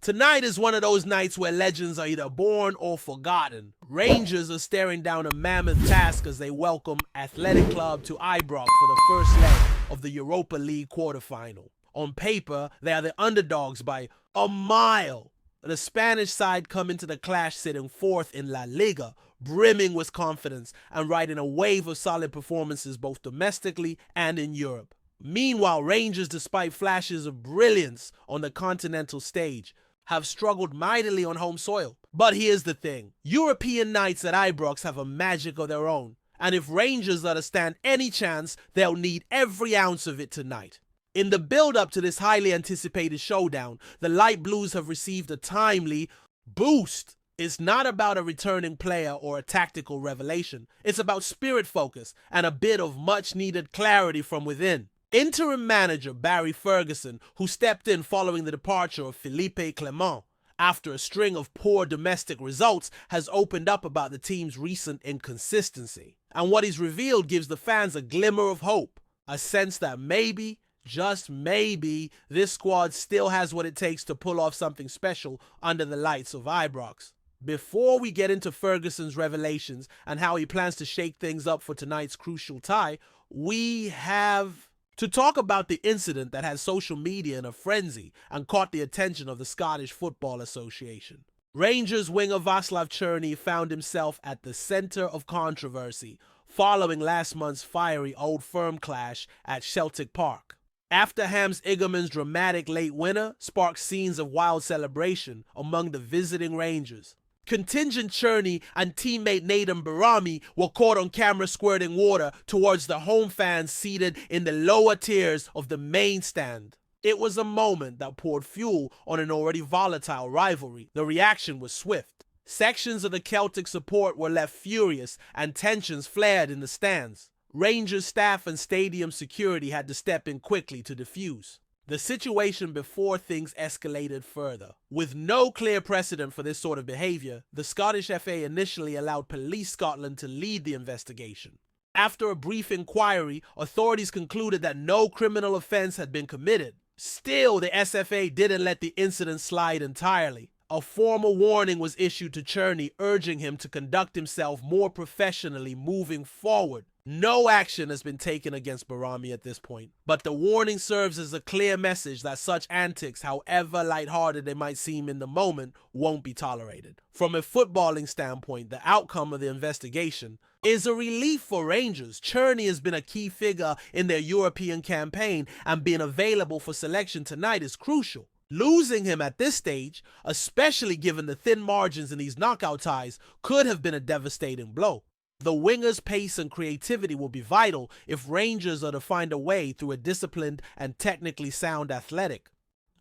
Tonight is one of those nights where legends are either born or forgotten. Rangers are staring down a mammoth task as they welcome Athletic Club to Ibrox for the first leg of the Europa League quarterfinal. On paper, they are the underdogs by a mile. The Spanish side come into the clash sitting fourth in La Liga, brimming with confidence and riding a wave of solid performances both domestically and in Europe. Meanwhile, Rangers, despite flashes of brilliance on the continental stage, have struggled mightily on home soil. But here's the thing. European nights at Ibrox have a magic of their own. And if Rangers are to stand any chance, they'll need every ounce of it tonight. In the build-up to this highly anticipated showdown, the Light Blues have received a timely boost. It's not about a returning player or a tactical revelation. It's about spirit focus and a bit of much-needed clarity from within. Interim manager Barry Ferguson, who stepped in following the departure of Philippe Clement after a string of poor domestic results, has opened up about the team's recent inconsistency. And what he's revealed gives the fans a glimmer of hope, a sense that maybe, just maybe, this squad still has what it takes to pull off something special under the lights of Ibrox. Before we get into Ferguson's revelations and how he plans to shake things up for tonight's crucial tie, we have to talk about the incident that had social media in a frenzy and caught the attention of the Scottish Football Association. Rangers winger Václav Černý found himself at the center of controversy following last month's fiery Old Firm clash at Celtic Park. After Ham's IGAMANE's dramatic late winner sparked scenes of wild celebration among the visiting Rangers. Contingent Cerny and teammate Nathan Barami were caught on camera squirting water towards the home fans seated in the lower tiers of the main stand. It was a moment that poured fuel on an already volatile rivalry. The reaction was swift. Sections of the Celtic support were left furious and tensions flared in the stands. Rangers staff and stadium security had to step in quickly to defuse the situation before things escalated further. With no clear precedent for this sort of behavior, the Scottish FA initially allowed Police Scotland to lead the investigation. After a brief inquiry, authorities concluded that no criminal offense had been committed. Still, the SFA didn't let the incident slide entirely. A formal warning was issued to Cerny, urging him to conduct himself more professionally moving forward. No action has been taken against Barami at this point, but the warning serves as a clear message that such antics, however lighthearted they might seem in the moment, won't be tolerated. From a footballing standpoint, the outcome of the investigation is a relief for Rangers. Cerny has been a key figure in their European campaign, and being available for selection tonight is crucial. Losing him at this stage, especially given the thin margins in these knockout ties, could have been a devastating blow. The winger's pace and creativity will be vital if Rangers are to find a way through a disciplined and technically sound Athletic.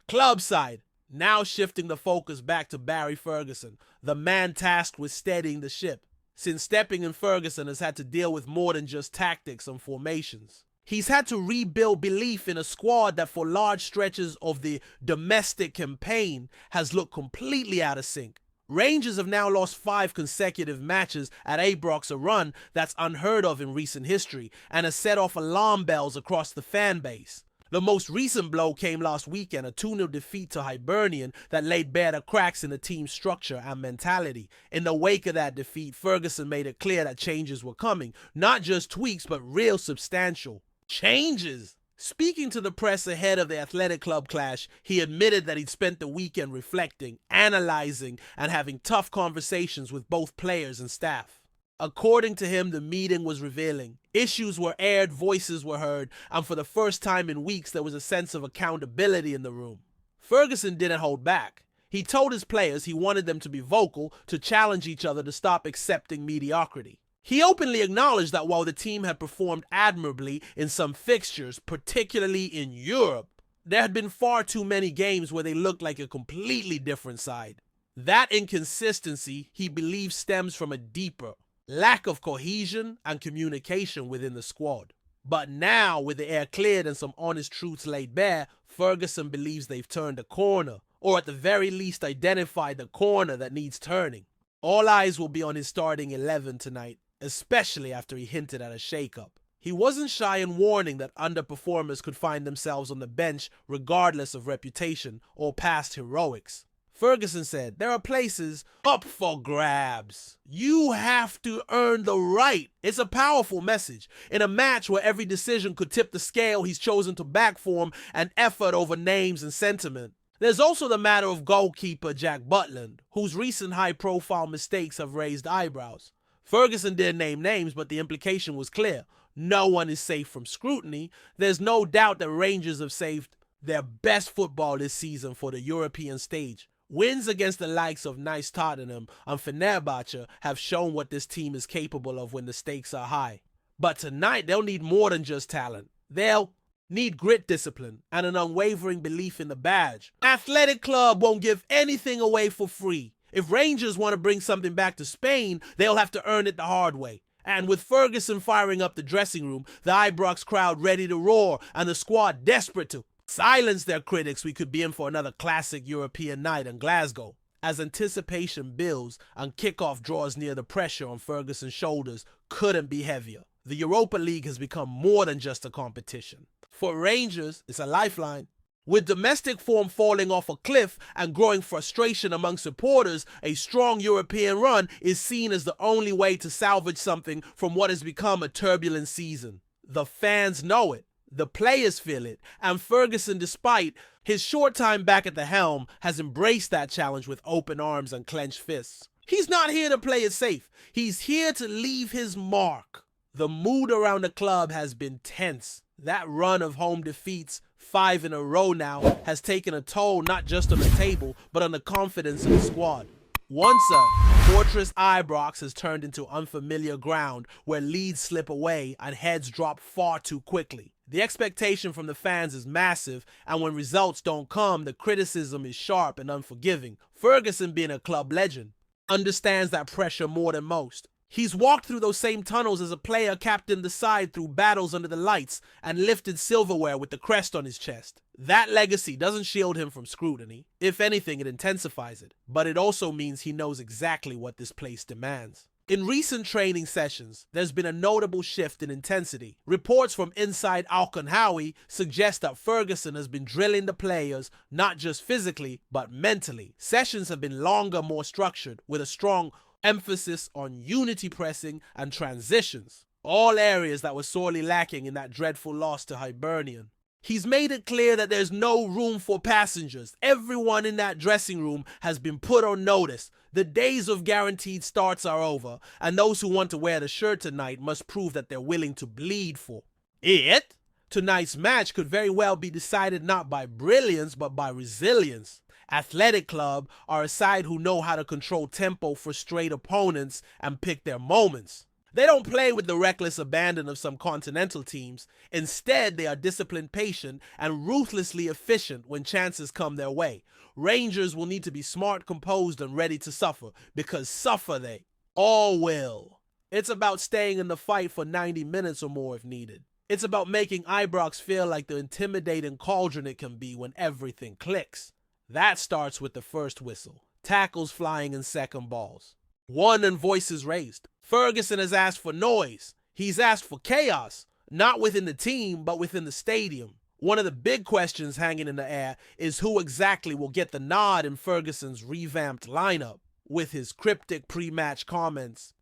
Club side, now shifting the focus back to Barry Ferguson, the man tasked with steadying the ship. Since stepping in, Ferguson has had to deal with more than just tactics and formations. He's had to rebuild belief in a squad that for large stretches of the domestic campaign has looked completely out of sync. Rangers have now lost 5 consecutive matches at Ibrox, a run that's unheard of in recent history and has set off alarm bells across the fan base. The most recent blow came last weekend, a 2-0 defeat to Hibernian that laid bare the cracks in the team's structure and mentality. In the wake of that defeat, Ferguson made it clear that changes were coming, not just tweaks but real substantial changes. Speaking to the press ahead of the Athletic Club clash, he admitted that he'd spent the weekend reflecting, analyzing, and having tough conversations with both players and staff. According to him, the meeting was revealing. Issues were aired, voices were heard, and for the first time in weeks, there was a sense of accountability in the room. Ferguson didn't hold back. He told his players he wanted them to be vocal, to challenge each other to stop accepting mediocrity. He openly acknowledged that while the team had performed admirably in some fixtures, particularly in Europe, there had been far too many games where they looked like a completely different side. That inconsistency, he believes, stems from a deeper lack of cohesion and communication within the squad. But now, with the air cleared and some honest truths laid bare, Ferguson believes they've turned a corner, or at the very least identified the corner that needs turning. All eyes will be on his starting 11 tonight, especially after he hinted at a shakeup. He wasn't shy in warning that underperformers could find themselves on the bench regardless of reputation or past heroics. Ferguson said, there are places up for grabs. You have to earn the right. It's a powerful message. In a match where every decision could tip the scale, he's chosen to back form and effort over names and sentiment. There's also the matter of goalkeeper Jack Butland, whose recent high-profile mistakes have raised eyebrows. Ferguson didn't name names, but the implication was clear. No one is safe from scrutiny. There's no doubt that Rangers have saved their best football this season for the European stage. Wins against the likes of nice Tottenham and Fenerbahce have shown what this team is capable of when the stakes are high. But tonight, they'll need more than just talent. They'll need grit, discipline, and an unwavering belief in the badge. Athletic Club won't give anything away for free. If Rangers want to bring something back to Spain, they'll have to earn it the hard way. And with Ferguson firing up the dressing room, the Ibrox crowd ready to roar, and the squad desperate to silence their critics, we could be in for another classic European night in Glasgow. As anticipation builds and kickoff draws near, the pressure on Ferguson's shoulders couldn't be heavier. The Europa League has become more than just a competition. For Rangers, it's a lifeline. With domestic form falling off a cliff and growing frustration among supporters, a strong European run is seen as the only way to salvage something from what has become a turbulent season. The fans know it. The players feel it, and Ferguson, despite his short time back at the helm, has embraced that challenge with open arms and clenched fists. He's not here to play it safe. He's here to leave his mark. The mood around the club has been tense. That run of home defeats, 5 in a row now, has taken a toll not just on the table, but on the confidence of the squad. Once a fortress, Ibrox has turned into unfamiliar ground where leads slip away and heads drop far too quickly. The expectation from the fans is massive, and when results don't come, the criticism is sharp and unforgiving. Ferguson, being a club legend, understands that pressure more than most. He's walked through those same tunnels as a player, captained the side through battles under the lights, and lifted silverware with the crest on his chest. That legacy doesn't shield him from scrutiny. If anything, it intensifies it. But it also means he knows exactly what this place demands. In recent training sessions, there's been a notable shift in intensity. Reports from inside Al-Kanhawi suggest that Ferguson has been drilling the players not just physically, but mentally. Sessions have been longer, more structured, with a strong emphasis on unity pressing and transitions, all areas that were sorely lacking in that dreadful loss to Hibernian. He's made it clear that there's no room for passengers. Everyone in that dressing room has been put on notice. The days of guaranteed starts are over, and those who want to wear the shirt tonight must prove that they're willing to bleed for it. Tonight's match could very well be decided not by brilliance, but by resilience. Athletic Club are a side who know how to control tempo, frustrate opponents, and pick their moments. They don't play with the reckless abandon of some continental teams. Instead, they are disciplined, patient, and ruthlessly efficient when chances come their way. Rangers will need to be smart, composed, and ready to suffer, because suffer they all will. It's about staying in the fight for 90 minutes or more if needed. It's about making Ibrox feel like the intimidating cauldron it can be when everything clicks. That starts with the first whistle, tackles flying and second balls. Won and voices raised. Ferguson has asked for noise. He's asked for chaos, not within the team, but within the stadium. One of the big questions hanging in the air is who exactly will get the nod in Ferguson's revamped lineup. With his cryptic pre-match comments,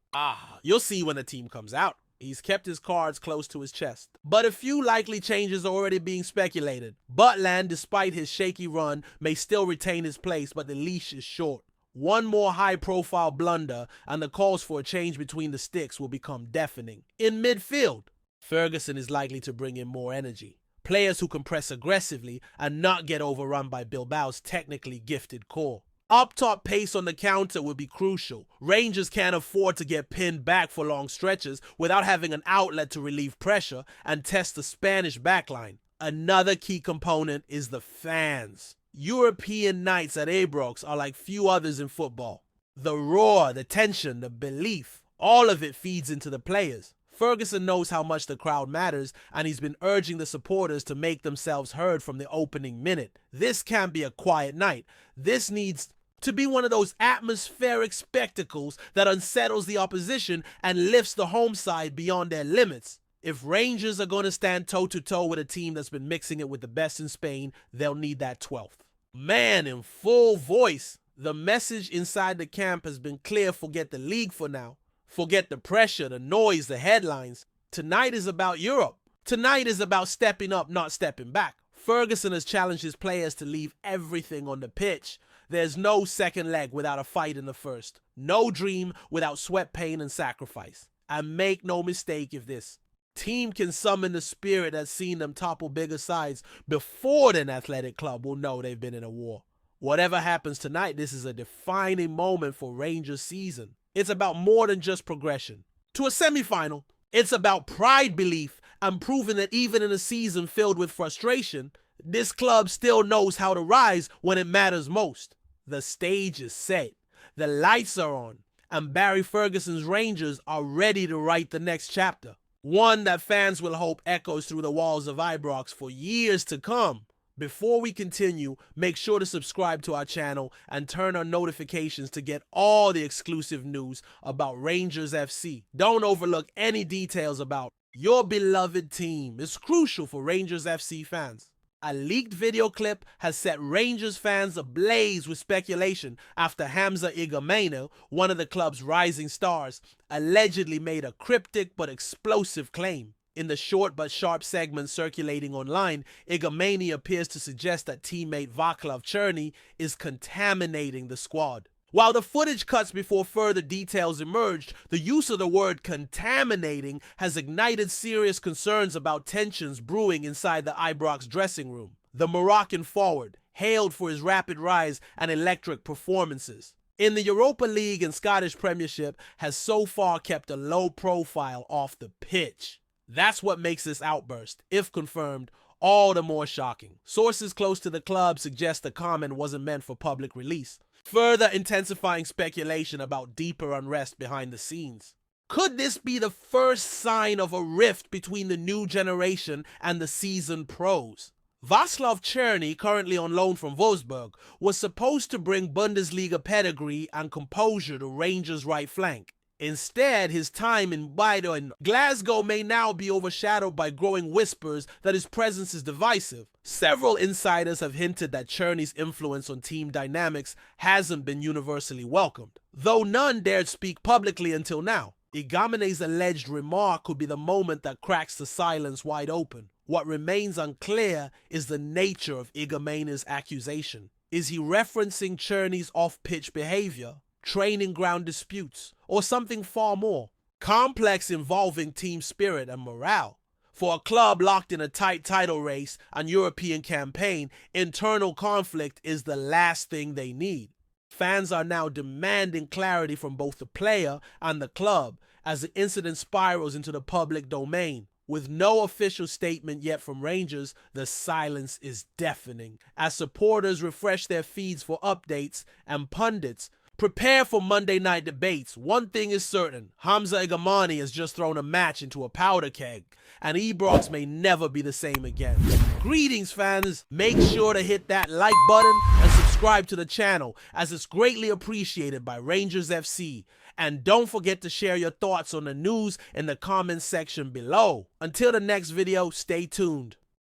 you'll see when the team comes out. He's kept his cards close to his chest. But a few likely changes are already being speculated. Butland, despite his shaky run, may still retain his place, but the leash is short. One more high-profile blunder, and the calls for a change between the sticks will become deafening. In midfield, Ferguson is likely to bring in more energy. Players who can press aggressively and not get overrun by Bilbao's technically gifted core. Up top, pace on the counter will be crucial. Rangers can't afford to get pinned back for long stretches without having an outlet to relieve pressure and test the Spanish backline. Another key component is the fans. European nights at Ibrox are like few others in football. The roar, the tension, the belief, all of it feeds into the players. Ferguson knows how much the crowd matters, and he's been urging the supporters to make themselves heard from the opening minute. This can't be a quiet night. This needs to be one of those atmospheric spectacles that unsettles the opposition and lifts the home side beyond their limits. If Rangers are going to stand toe-to-toe with a team that's been mixing it with the best in Spain, they'll need that 12th man in full voice. The message inside the camp has been clear: forget the league for now. Forget the pressure, the noise, the headlines. Tonight is about Europe. Tonight is about stepping up, not stepping back. Ferguson has challenged his players to leave everything on the pitch. There's no second leg without a fight in the first. No dream without sweat, pain, and sacrifice. And make no mistake, if this team can summon the spirit that's seen them topple bigger sides before an athletic club, will know they've been in a war. Whatever happens tonight, this is a defining moment for Rangers' season. It's about more than just progression to a semi-final. It's about pride, belief, and proving that even in a season filled with frustration, this club still knows how to rise when it matters most. The stage is set, the lights are on, and Barry Ferguson's Rangers are ready to write the next chapter. One that fans will hope echoes through the walls of Ibrox for years to come. Before we continue, make sure to subscribe to our channel and turn on notifications to get all the exclusive news about Rangers FC. Don't overlook any details about your beloved team. It's crucial for Rangers FC fans. A leaked video clip has set Rangers fans ablaze with speculation after IGAMANE, one of the club's rising stars, allegedly made a cryptic but explosive claim. In the short but sharp segment circulating online, IGAMANE appears to suggest that teammate ČERNY is contaminating the squad. While the footage cuts before further details emerged, the use of the word contaminating has ignited serious concerns about tensions brewing inside the Ibrox dressing room. The Moroccan forward, hailed for his rapid rise and electric performances in the Europa League and Scottish Premiership, has so far kept a low profile off the pitch. That's what makes this outburst, if confirmed, all the more shocking. Sources close to the club suggest the comment wasn't meant for public release, further intensifying speculation about deeper unrest behind the scenes. Could this be the first sign of a rift between the new generation and the seasoned pros? ČERNY, currently on loan from Wolfsburg, was supposed to bring Bundesliga pedigree and composure to Rangers' right flank. Instead, his time in Glasgow may now be overshadowed by growing whispers that his presence is divisive. Several insiders have hinted that ČERNY's influence on team dynamics hasn't been universally welcomed, though none dared speak publicly until now. IGAMANE's alleged remark could be the moment that cracks the silence wide open. What remains unclear is the nature of IGAMANE's accusation. Is he referencing ČERNY's off-pitch behavior, training ground disputes, or something far more complex involving team spirit and morale? For a club locked in a tight title race and European campaign, internal conflict is the last thing they need. Fans are now demanding clarity from both the player and the club as the incident spirals into the public domain. With no official statement yet from Rangers, the silence is deafening as supporters refresh their feeds for updates and pundits prepare for Monday night debates. One thing is certain: IGAMANE has just thrown a match into a powder keg, and Ibrox may never be the same again. Greetings, fans. Make sure to hit that like button and subscribe to the channel, as it's greatly appreciated by Rangers FC. And don't forget to share your thoughts on the news in the comments section below. Until the next video, stay tuned.